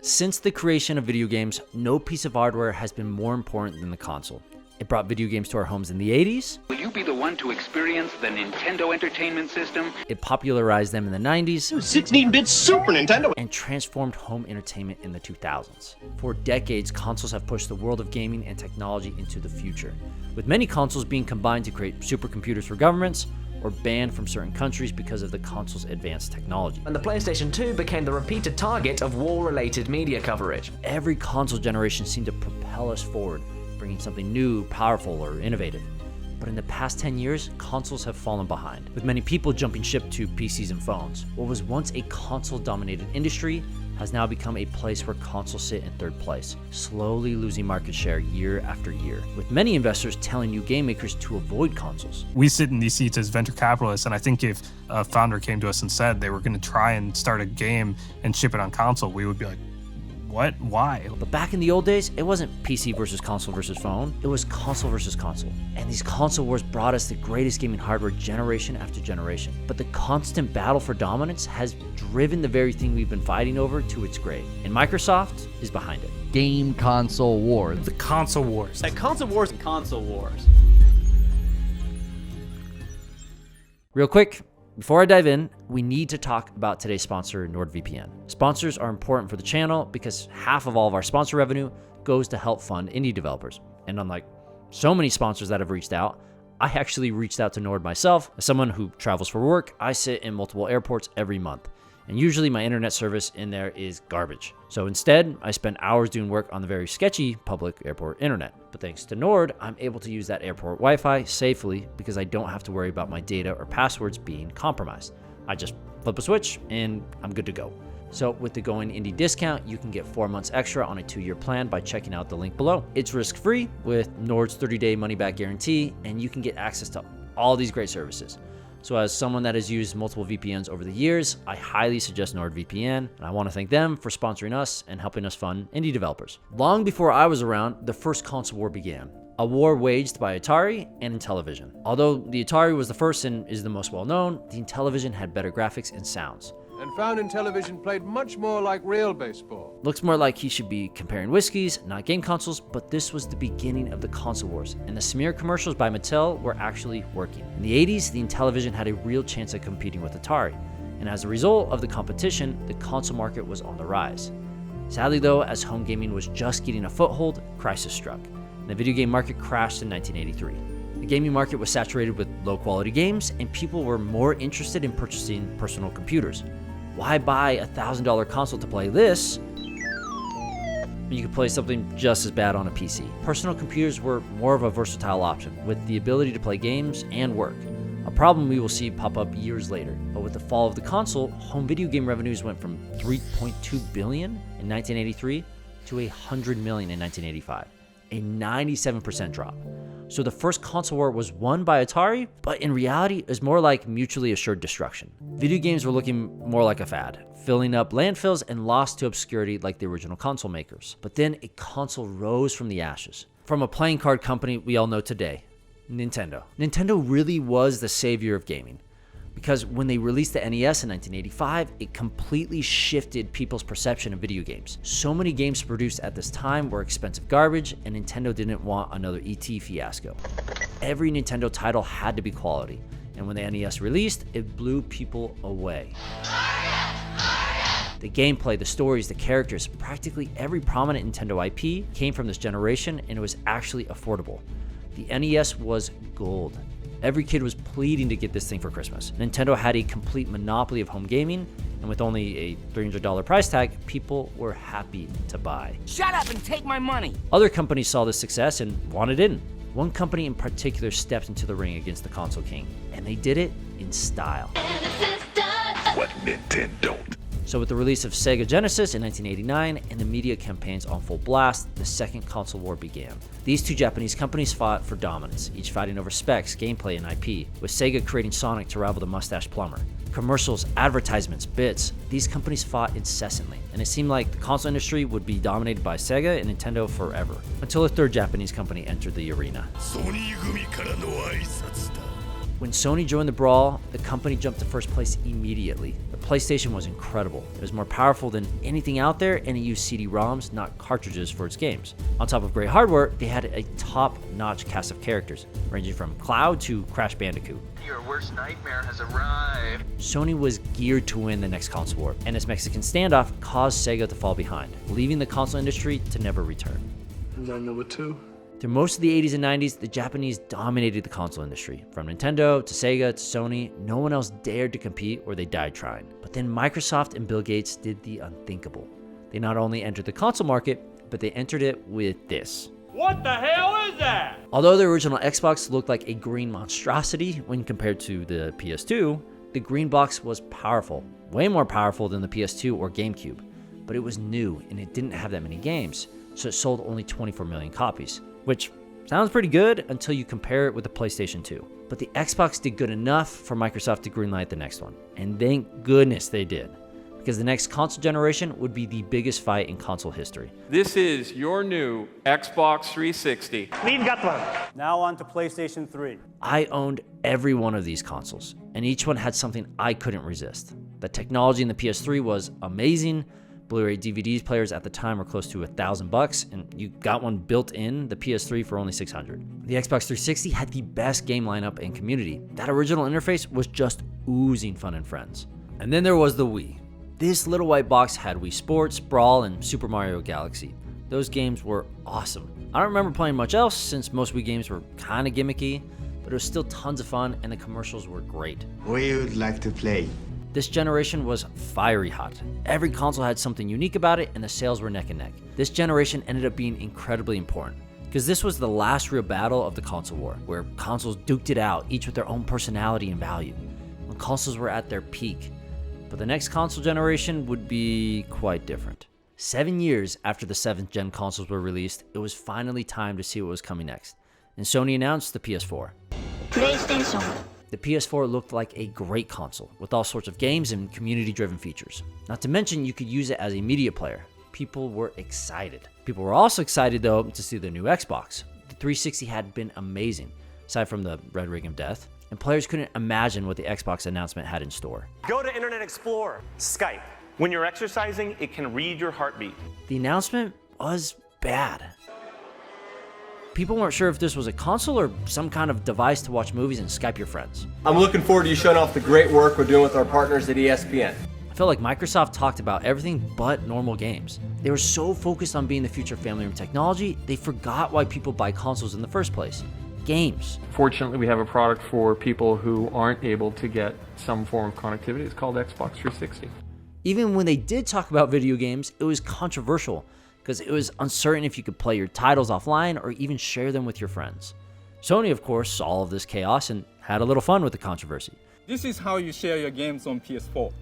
Since the creation of video games, no piece of hardware has been more important than the console. It brought video games to our homes in the 80s. Will you be the one to experience the Nintendo Entertainment System? It popularized them in the 90s. 16-bit Super Nintendo. And transformed home entertainment in the 2000s. For decades, consoles have pushed the world of gaming and technology into the future, with many consoles being combined to create supercomputers for governments, or banned from certain countries because of the console's advanced technology. And the PlayStation 2 became the repeated target of war-related media coverage. Every console generation seemed to propel us forward, bringing something new, powerful, or innovative. But in the past 10 years, consoles have fallen behind, with many people jumping ship to PCs and phones. What was once a console-dominated industry has now become a place where consoles sit in third place, slowly losing market share year after year, with many investors telling new game makers to avoid consoles. We sit in these seats as venture capitalists, and I think if a founder came to us and said they were going to try and start a game and ship it on console, we would be like, what? Why? But back in the old days, it wasn't PC versus console versus phone. It was console versus console. And these console wars brought us the greatest gaming hardware generation after generation. But the constant battle for dominance has driven the very thing we've been fighting over to its grave. And Microsoft is behind it. Game console wars. The console wars. Like console wars and console wars. Real quick, before I dive in, we need to talk about today's sponsor, NordVPN. Sponsors are important for the channel because half of all of our sponsor revenue goes to help fund indie developers. And unlike so many sponsors that have reached out, I actually reached out to Nord myself. As someone who travels for work, I sit in multiple airports every month. And usually my internet service in there is garbage. So instead, I spend hours doing work on the very sketchy public airport internet. But thanks to Nord, I'm able to use that airport Wi-Fi safely because I don't have to worry about my data or passwords being compromised. I just flip a switch and I'm good to go. So with the Going Indie discount, you can get 4 months extra on a 2-year plan by checking out the link below. It's risk-free with Nord's 30-day money-back guarantee, and you can get access to all these great services. So as someone that has used multiple VPNs over the years, I highly suggest NordVPN, and I want to thank them for sponsoring us and helping us fund indie developers. Long before I was around, the first console war began. A war waged by Atari and Intellivision. Although the Atari was the first and is the most well-known, the Intellivision had better graphics and sounds. And found Intellivision played much more like real baseball. Looks more like he should be comparing whiskeys, not game consoles, but this was the beginning of the console wars, and the smear commercials by Mattel were actually working. In the 80s, the Intellivision had a real chance of competing with Atari, and as a result of the competition, the console market was on the rise. Sadly though, as home gaming was just getting a foothold, crisis struck, and the video game market crashed in 1983. The gaming market was saturated with low-quality games, and people were more interested in purchasing personal computers. Why buy a $1,000 console to play this when you could play something just as bad on a PC? Personal computers were more of a versatile option, with the ability to play games and work. A problem we will see pop up years later. But with the fall of the console, home video game revenues went from $3.2 billion in 1983 to $100 million in 1985. A 97% drop. So the first console war was won by Atari, but in reality, it was more like mutually assured destruction. Video games were looking more like a fad, filling up landfills and lost to obscurity like the original console makers. But then a console rose from the ashes. From a playing card company we all know today, Nintendo. Nintendo really was the savior of gaming. Because when they released the NES in 1985, it completely shifted people's perception of video games. So many games produced at this time were expensive garbage, and Nintendo didn't want another ET fiasco. Every Nintendo title had to be quality, and when the NES released, it blew people away. The gameplay, the stories, the characters, practically every prominent Nintendo IP came from this generation, and it was actually affordable. The NES was gold. Every kid was pleading to get this thing for Christmas. Nintendo had a complete monopoly of home gaming, and with only a $300 price tag, people were happy to buy. Shut up and take my money! Other companies saw this success and wanted in. One company in particular stepped into the ring against the console king, and they did it in style. What Nintendo don't. So with the release of Sega Genesis in 1989 and the media campaigns on full blast, the second console war began. These two Japanese companies fought for dominance, each fighting over specs, gameplay, and IP, with Sega creating Sonic to rival the mustache plumber. Commercials, advertisements, bits, these companies fought incessantly, and it seemed like the console industry would be dominated by Sega and Nintendo forever, until a third Japanese company entered the arena. When Sony joined the brawl, the company jumped to first place immediately. The PlayStation was incredible. It was more powerful than anything out there, and it used CD-ROMs, not cartridges, for its games. On top of great hardware, they had a top-notch cast of characters, ranging from Cloud to Crash Bandicoot. Your worst nightmare has arrived. Sony was geared to win the next console war, and this Mexican standoff caused Sega to fall behind, leaving the console industry to never return. Is that number 2? Through most of the 80s and 90s, the Japanese dominated the console industry. From Nintendo to Sega to Sony, no one else dared to compete or they died trying. But then Microsoft and Bill Gates did the unthinkable. They not only entered the console market, but they entered it with this. What the hell is that? Although the original Xbox looked like a green monstrosity when compared to the PS2, the green box was powerful, way more powerful than the PS2 or GameCube. But it was new and it didn't have that many games, so it sold only 24 million copies. Which sounds pretty good until you compare it with the PlayStation 2. But the Xbox did good enough for Microsoft to greenlight the next one. And thank goodness they did. Because the next console generation would be the biggest fight in console history. This is your new Xbox 360. We've got one. Now on to PlayStation 3. I owned every one of these consoles, and each one had something I couldn't resist. The technology in the PS3 was amazing. Blu-ray DVDs players at the time were close to $1,000, and you got one built in the PS3 for only $600. The Xbox 360 had the best game lineup and community. That original interface was just oozing fun and friends. And then there was the Wii. This little white box had Wii Sports, Brawl, and Super Mario Galaxy. Those games were awesome. I don't remember playing much else since most Wii games were kind of gimmicky, but it was still tons of fun and the commercials were great. We would like to play. This generation was fiery hot. Every console had something unique about it and the sales were neck and neck. This generation ended up being incredibly important because this was the last real battle of the console war, where consoles duked it out, each with their own personality and value, when consoles were at their peak. But the next console generation would be quite different. 7 years after the 7th gen consoles were released, it was finally time to see what was coming next, and Sony announced the PS4. PlayStation. The PS4 looked like a great console with all sorts of games and community-driven features. Not to mention you could use it as a media player. People were excited. People were also excited though to see the new Xbox. The 360 had been amazing, aside from the red ring of death, and players couldn't imagine what the Xbox announcement had in store. Go to Internet Explorer, Skype. When you're exercising, it can read your heartbeat. The announcement was bad. People weren't sure if this was a console or some kind of device to watch movies and Skype your friends. I'm looking forward to you showing off the great work we're doing with our partners at ESPN. I felt like Microsoft talked about everything but normal games. They were so focused on being the future of family room technology, they forgot why people buy consoles in the first place. Games. Fortunately, we have a product for people who aren't able to get some form of connectivity. It's called Xbox 360. Even when they did talk about video games, it was controversial because it was uncertain if you could play your titles offline or even share them with your friends. Sony, of course, saw all of this chaos and had a little fun with the controversy. This is how you share your games on PS4.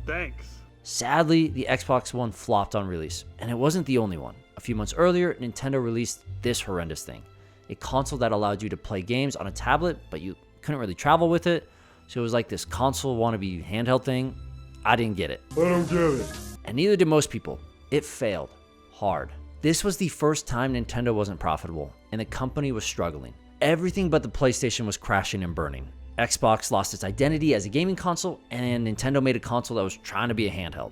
Thanks. Sadly, the Xbox One flopped on release, and it wasn't the only one. A few months earlier, Nintendo released this horrendous thing. A console that allowed you to play games on a tablet, but you couldn't really travel with it. So it was like this console wannabe handheld thing. I didn't get it. I don't get it. And neither did most people. It failed hard. This was the first time Nintendo wasn't profitable, and the company was struggling. Everything but the PlayStation was crashing and burning. Xbox lost its identity as a gaming console, and Nintendo made a console that was trying to be a handheld.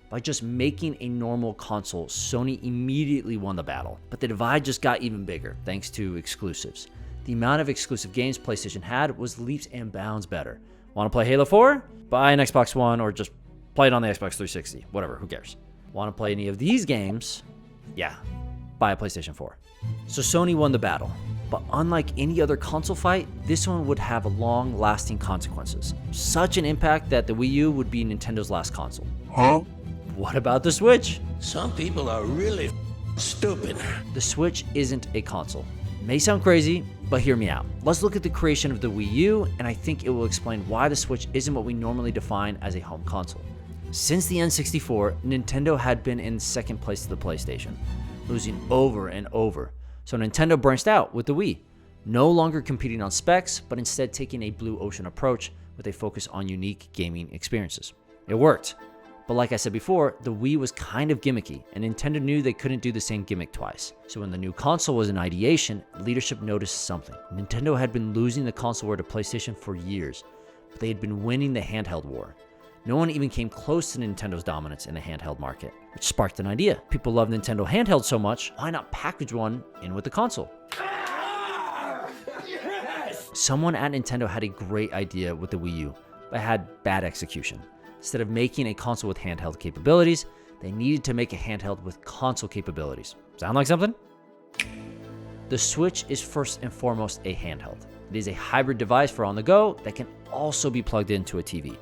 By just making a normal console, Sony immediately won the battle. But the divide just got even bigger, thanks to exclusives. The amount of exclusive games PlayStation had was leaps and bounds better. Want to play Halo 4? Buy an Xbox One or just play it on the Xbox 360. Whatever, who cares? Want to play any of these games? Yeah, buy a PlayStation 4. So Sony won the battle. But unlike any other console fight, this one would have long-lasting consequences. Such an impact that the Wii U would be Nintendo's last console. Huh? What about the Switch? Some people are really stupid. The Switch isn't a console. It may sound crazy, but hear me out. Let's look at the creation of the Wii U, and I think it will explain why the Switch isn't what we normally define as a home console. Since the N64, Nintendo had been in second place to the PlayStation, losing over and over. So Nintendo branched out with the Wii, no longer competing on specs, but instead taking a blue ocean approach with a focus on unique gaming experiences. It worked. But like I said before, the Wii was kind of gimmicky, and Nintendo knew they couldn't do the same gimmick twice. So when the new console was in ideation, leadership noticed something. Nintendo had been losing the console war to PlayStation for years, but they had been winning the handheld war. No one even came close to Nintendo's dominance in the handheld market, which sparked an idea. People love Nintendo handheld so much, why not package one in with the console? Someone at Nintendo had a great idea with the Wii U, but had bad execution. Instead of making a console with handheld capabilities, they needed to make a handheld with console capabilities. Sound like something? The Switch is first and foremost a handheld. It is a hybrid device for on the go that can also be plugged into a TV.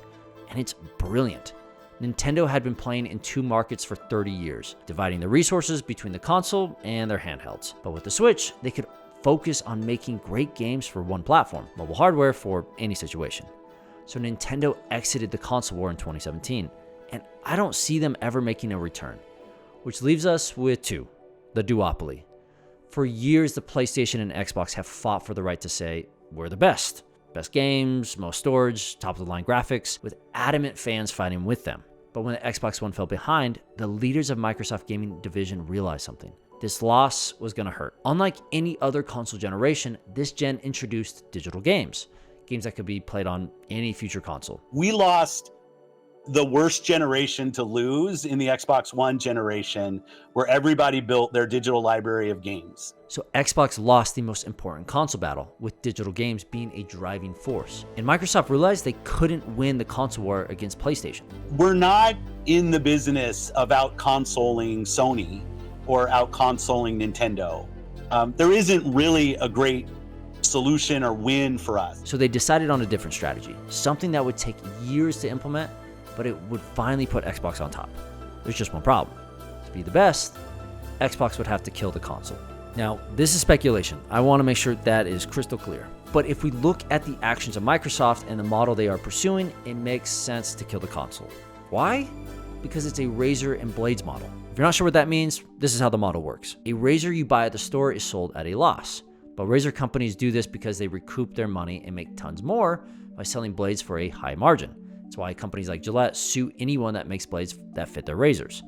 And it's brilliant. Nintendo had been playing in two markets for 30 years, dividing the resources between the console and their handhelds. But with the Switch, they could focus on making great games for one platform, mobile hardware for any situation. So Nintendo exited the console war in 2017, and I don't see them ever making a return. Which leaves us with two, the duopoly. For years, the PlayStation and Xbox have fought for the right to say, we're the best. Best games, most storage, top-of-the-line graphics, with adamant fans fighting with them. But when the Xbox One fell behind, the leaders of Microsoft Gaming Division realized something. This loss was going to hurt. Unlike any other console generation, this gen introduced digital games that could be played on any future console. We lost the worst generation to lose in the Xbox One generation, where everybody built their digital library of games. So Xbox lost the most important console battle, with digital games being a driving force. And Microsoft realized they couldn't win the console war against PlayStation. We're not in the business of out-consoling Sony or out-consoling Nintendo. There isn't really a great solution or win for us. So they decided on a different strategy, something that would take years to implement, but it would finally put Xbox on top. There's just one problem. To be the best, Xbox would have to kill the console. Now, this is speculation. I want to make sure that is crystal clear. But if we look at the actions of Microsoft and the model they are pursuing, it makes sense to kill the console. Why? Because it's a razor and blades model. If you're not sure what that means, this is how the model works. A razor you buy at the store is sold at a loss. But razor companies do this because they recoup their money and make tons more by selling blades for a high margin. That's why companies like Gillette sue anyone that makes blades that fit their razors.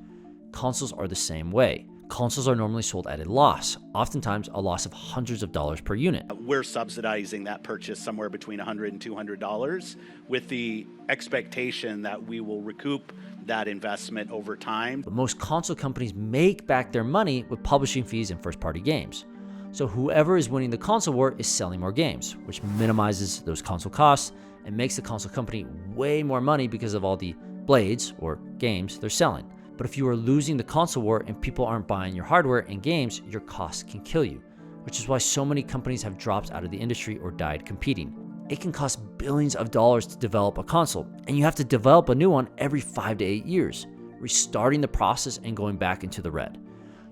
Consoles are the same way. Consoles are normally sold at a loss, oftentimes a loss of hundreds of dollars per unit. We're subsidizing that purchase somewhere between $100 and $200 with the expectation that we will recoup that investment over time. But most console companies make back their money with publishing fees and first-party games. So whoever is winning the console war is selling more games, which minimizes those console costs and makes the console company way more money because of all the blades or games they're selling. But if you are losing the console war and people aren't buying your hardware and games, your costs can kill you, which is why so many companies have dropped out of the industry or died competing. It can cost billions of dollars to develop a console, and you have to develop a new one every 5 to 8 years, restarting the process and going back into the red.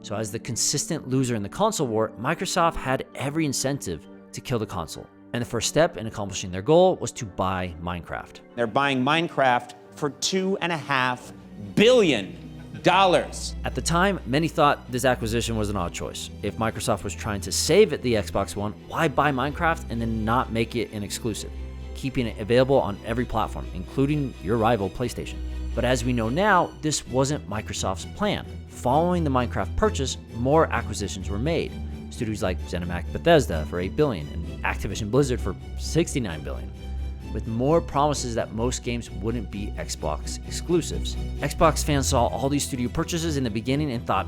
So as the consistent loser in the console war, Microsoft had every incentive to kill the console. And the first step in accomplishing their goal was to buy Minecraft. They're buying Minecraft for $2.5 billion. At the time, many thought this acquisition was an odd choice. If Microsoft was trying to save the Xbox One, why buy Minecraft and then not make it an exclusive, keeping it available on every platform, including your rival PlayStation? But as we know now, this wasn't Microsoft's plan. Following the Minecraft purchase, more acquisitions were made. Studios like ZeniMax Bethesda for $8 billion and Activision Blizzard for $69 billion. With more promises that most games wouldn't be Xbox exclusives. Xbox fans saw all these studio purchases in the beginning and thought,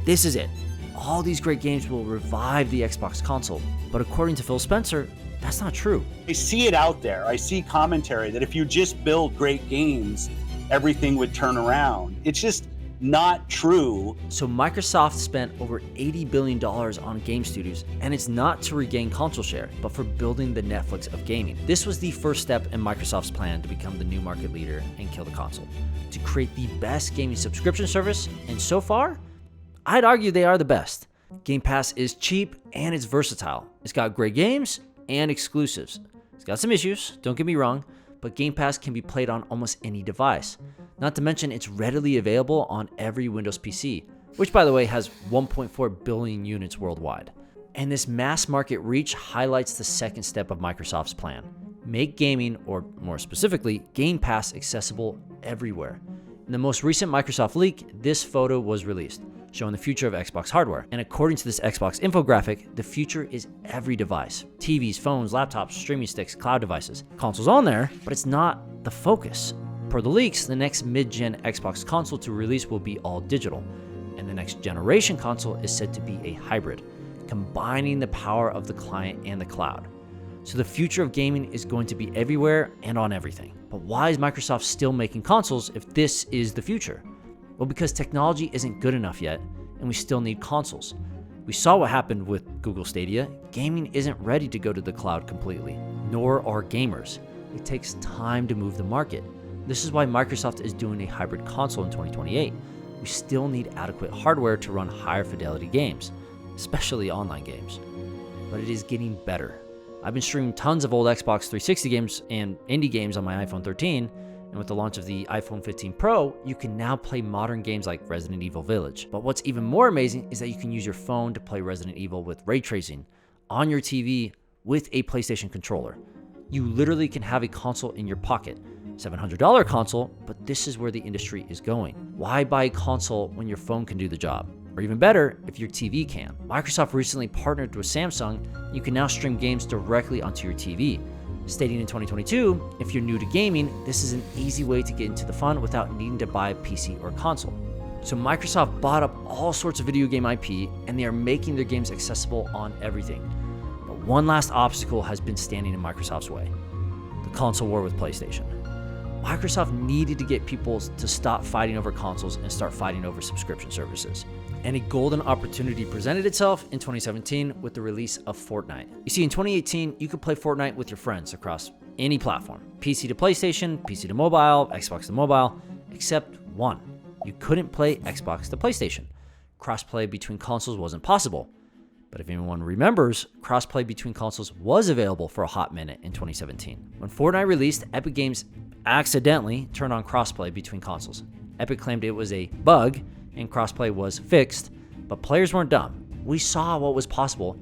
this is it. All these great games will revive the Xbox console. But according to Phil Spencer, that's not true. I see it out there. I see commentary that if you just build great games, everything would turn around. It's just not true. So Microsoft spent over $80 billion on game studios, and it's not to regain console share, but for building the Netflix of gaming. This was the first step in Microsoft's plan to become the new market leader and kill the console, to create the best gaming subscription service, and so far, I'd argue they are the best. Game Pass is cheap and it's versatile. It's got great games and exclusives. It's got some issues, don't get me wrong, but Game Pass can be played on almost any device. Not to mention it's readily available on every Windows PC, which by the way has 1.4 billion units worldwide. And this mass market reach highlights the second step of Microsoft's plan. Make gaming, or more specifically, Game Pass accessible everywhere. In the most recent Microsoft leak, this photo was released, showing the future of Xbox hardware. And according to this Xbox infographic, the future is every device. TVs, phones, laptops, streaming sticks, cloud devices. Consoles on there, but it's not the focus. Per the leaks, the next mid-gen Xbox console to release will be all digital, and the next generation console is said to be a hybrid, combining the power of the client and the cloud. So the future of gaming is going to be everywhere and on everything. But why is Microsoft still making consoles if this is the future? Well, because technology isn't good enough yet, and we still need consoles. We saw what happened with Google Stadia. Gaming isn't ready to go to the cloud completely, nor are gamers. It takes time to move the market. This is why Microsoft is doing a hybrid console in 2028. We still need adequate hardware to run higher fidelity games, especially online games. But it is getting better. I've been streaming tons of old Xbox 360 games and indie games on my iPhone 13, and with the launch of the iPhone 15 Pro, you can now play modern games like Resident Evil Village. But what's even more amazing is that you can use your phone to play Resident Evil with ray tracing on your TV with a PlayStation controller. You literally can have a console in your pocket. $700 console, but this is where the industry is going. Why buy a console when your phone can do the job? Or even better, if your TV can. Microsoft recently partnered with Samsung. You can now stream games directly onto your TV. Stating in 2022, if you're new to gaming, this is an easy way to get into the fun without needing to buy a PC or console. So Microsoft bought up all sorts of video game IP, and they are making their games accessible on everything. But one last obstacle has been standing in Microsoft's way: the console war with PlayStation. Microsoft needed to get people to stop fighting over consoles and start fighting over subscription services. And a golden opportunity presented itself in 2017 with the release of Fortnite. You see, in 2018, you could play Fortnite with your friends across any platform: PC to PlayStation, PC to mobile, Xbox to mobile, except one. You couldn't play Xbox to PlayStation. Crossplay between consoles wasn't possible. But if anyone remembers, crossplay between consoles was available for a hot minute in 2017. When Fortnite released, Epic Games accidentally turned on crossplay between consoles. Epic claimed it was a bug and crossplay was fixed, but players weren't dumb. We saw what was possible,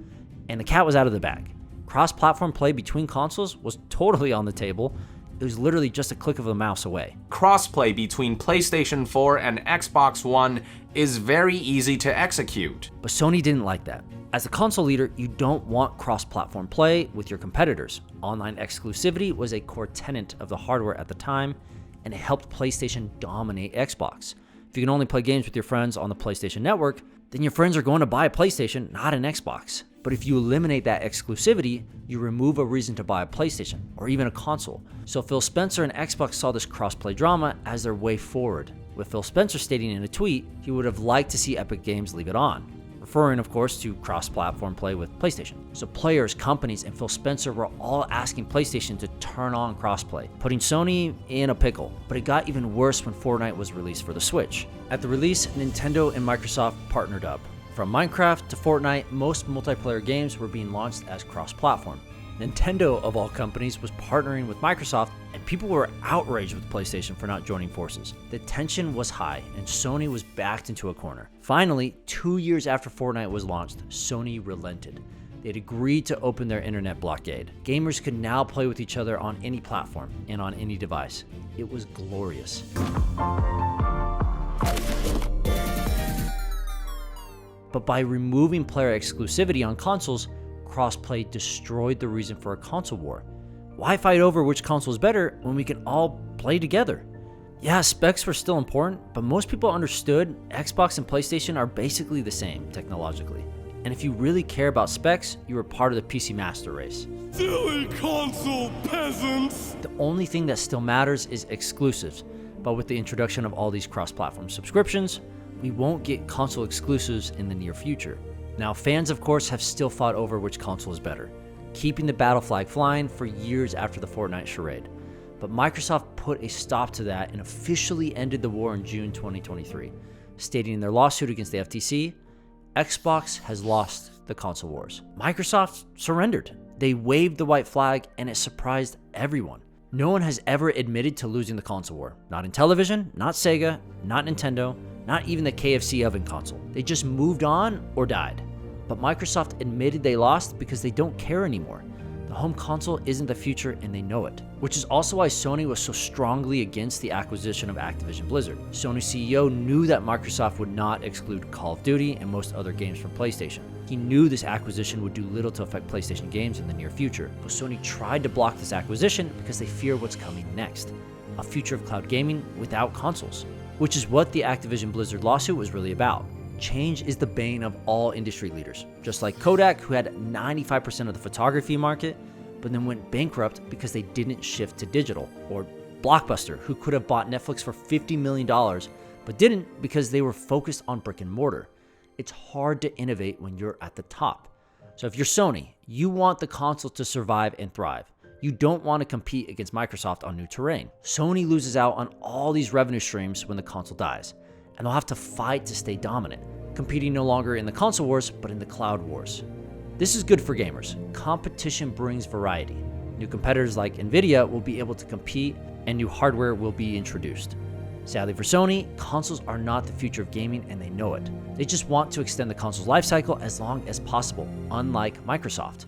and the cat was out of the bag. Cross-platform play between consoles was totally on the table. It was literally just a click of the mouse away. Crossplay between PlayStation 4 and Xbox One is very easy to execute. But Sony didn't like that. As a console leader, you don't want cross-platform play with your competitors. Online exclusivity was a core tenet of the hardware at the time, and it helped PlayStation dominate Xbox. If you can only play games with your friends on the PlayStation Network, then your friends are going to buy a PlayStation, not an Xbox. But if you eliminate that exclusivity, you remove a reason to buy a PlayStation or even a console. So Phil Spencer and Xbox saw this crossplay drama as their way forward, with Phil Spencer stating in a tweet he would have liked to see Epic Games leave it on, referring of course to cross-platform play with PlayStation. So players, companies, and Phil Spencer were all asking PlayStation to turn on crossplay, putting Sony in a pickle. But it got even worse when Fortnite was released for the Switch. At the release, Nintendo and Microsoft partnered up. From Minecraft to Fortnite, most multiplayer games were being launched as cross-platform. Nintendo, of all companies, was partnering with Microsoft, and people were outraged with PlayStation for not joining forces. The tension was high, and Sony was backed into a corner. Finally, 2 years after Fortnite was launched, Sony relented. They'd agreed to open their internet blockade. Gamers could now play with each other on any platform and on any device. It was glorious. But by removing player exclusivity on consoles, crossplay destroyed the reason for a console war. Why fight over which console is better when we can all play together? Yeah, specs were still important, but most people understood Xbox and PlayStation are basically the same technologically. And if you really care about specs, you are part of the PC master race. Silly console peasants! The only thing that still matters is exclusives, but with the introduction of all these cross-platform subscriptions, we won't get console exclusives in the near future. Now, fans of course have still fought over which console is better, keeping the battle flag flying for years after the Fortnite charade. But Microsoft put a stop to that and officially ended the war in June 2023, stating in their lawsuit against the FTC, Xbox has lost the console wars. Microsoft surrendered. They waved the white flag and it surprised everyone. No one has ever admitted to losing the console war. Not Intellivision, not Sega, not Nintendo, not even the KFC oven console. They just moved on or died. But Microsoft admitted they lost because they don't care anymore. The home console isn't the future and they know it, which is also why Sony was so strongly against the acquisition of Activision Blizzard. Sony CEO knew that Microsoft would not exclude Call of Duty and most other games from PlayStation. He knew this acquisition would do little to affect PlayStation games in the near future, but Sony tried to block this acquisition because they fear what's coming next, a future of cloud gaming without consoles, which is what the Activision Blizzard lawsuit was really about. Change is the bane of all industry leaders, just like Kodak, who had 95% of the photography market, but then went bankrupt because they didn't shift to digital, or Blockbuster, who could have bought Netflix for $50 million, but didn't because they were focused on brick and mortar. It's hard to innovate when you're at the top. So if you're Sony, you want the console to survive and thrive. You don't want to compete against Microsoft on new terrain. Sony loses out on all these revenue streams when the console dies, and they'll have to fight to stay dominant, competing no longer in the console wars, but in the cloud wars. This is good for gamers. Competition brings variety. New competitors like Nvidia will be able to compete, and new hardware will be introduced. Sadly for Sony, consoles are not the future of gaming and they know it. They just want to extend the console's lifecycle as long as possible, unlike Microsoft.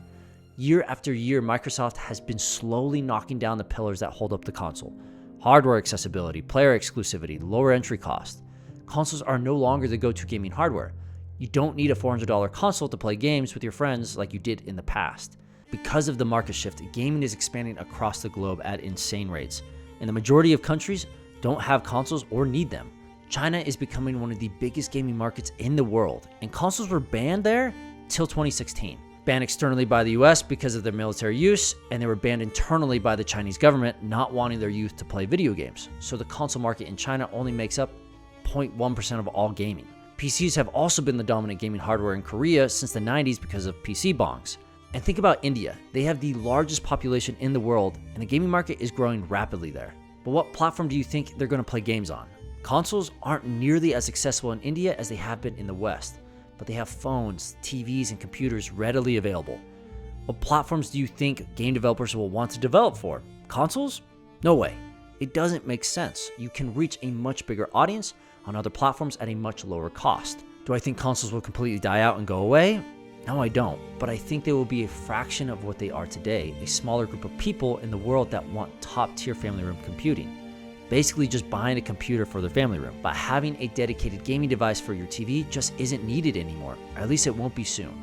Year after year, Microsoft has been slowly knocking down the pillars that hold up the console. Hardware accessibility, player exclusivity, lower entry cost. Consoles are no longer the go-to gaming hardware. You don't need a $400 console to play games with your friends like you did in the past. Because of the market shift, gaming is expanding across the globe at insane rates, and the majority of countries don't have consoles or need them. China is becoming one of the biggest gaming markets in the world, and consoles were banned there till 2016. Banned externally by the US because of their military use, and they were banned internally by the Chinese government not wanting their youth to play video games. So the console market in China only makes up 0.1% of all gaming. PCs have also been the dominant gaming hardware in Korea since the 90s because of PC bongs. And think about India. They have the largest population in the world, and the gaming market is growing rapidly there. But what platform do you think they're going to play games on? Consoles aren't nearly as accessible in India as they have been in the West, but they have phones, TVs, and computers readily available. What platforms do you think game developers will want to develop for? Consoles? No way. It doesn't make sense. You can reach a much bigger audience on other platforms at a much lower cost. Do I think consoles will completely die out and go away? No, I don't, but I think they will be a fraction of what they are today, a smaller group of people in the world that want top-tier family room computing. Basically just buying a computer for their family room, but having a dedicated gaming device for your TV just isn't needed anymore, or at least it won't be soon.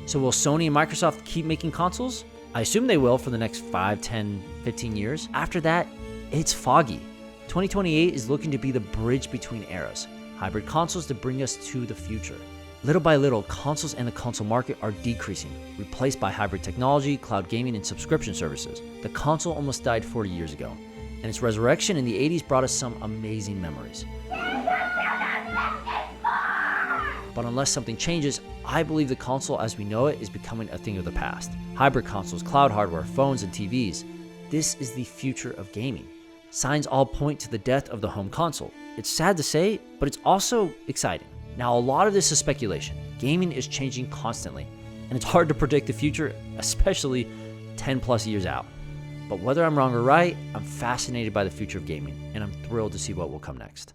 So will Sony and Microsoft keep making consoles? I assume they will for the next 5, 10, 15 years. After that, it's foggy. 2028 is looking to be the bridge between eras, hybrid consoles to bring us to the future. Little by little, consoles and the console market are decreasing, replaced by hybrid technology, cloud gaming, and subscription services. The console almost died 40 years ago, and its resurrection in the 80s brought us some amazing memories. But unless something changes, I believe the console as we know it is becoming a thing of the past. Hybrid consoles, cloud hardware, phones, and TVs. This is the future of gaming. Signs all point to the death of the home console. It's sad to say, but it's also exciting. Now, a lot of this is speculation. Gaming is changing constantly, and it's hard to predict the future, especially 10 plus years out. But whether I'm wrong or right, I'm fascinated by the future of gaming, and I'm thrilled to see what will come next.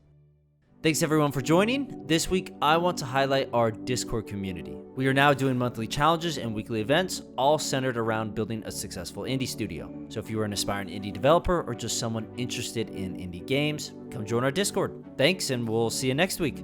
Thanks everyone for joining. This week, I want to highlight our Discord community. We are now doing monthly challenges and weekly events, all centered around building a successful indie studio. So if you are an aspiring indie developer or just someone interested in indie games, come join our Discord. Thanks, and we'll see you next week.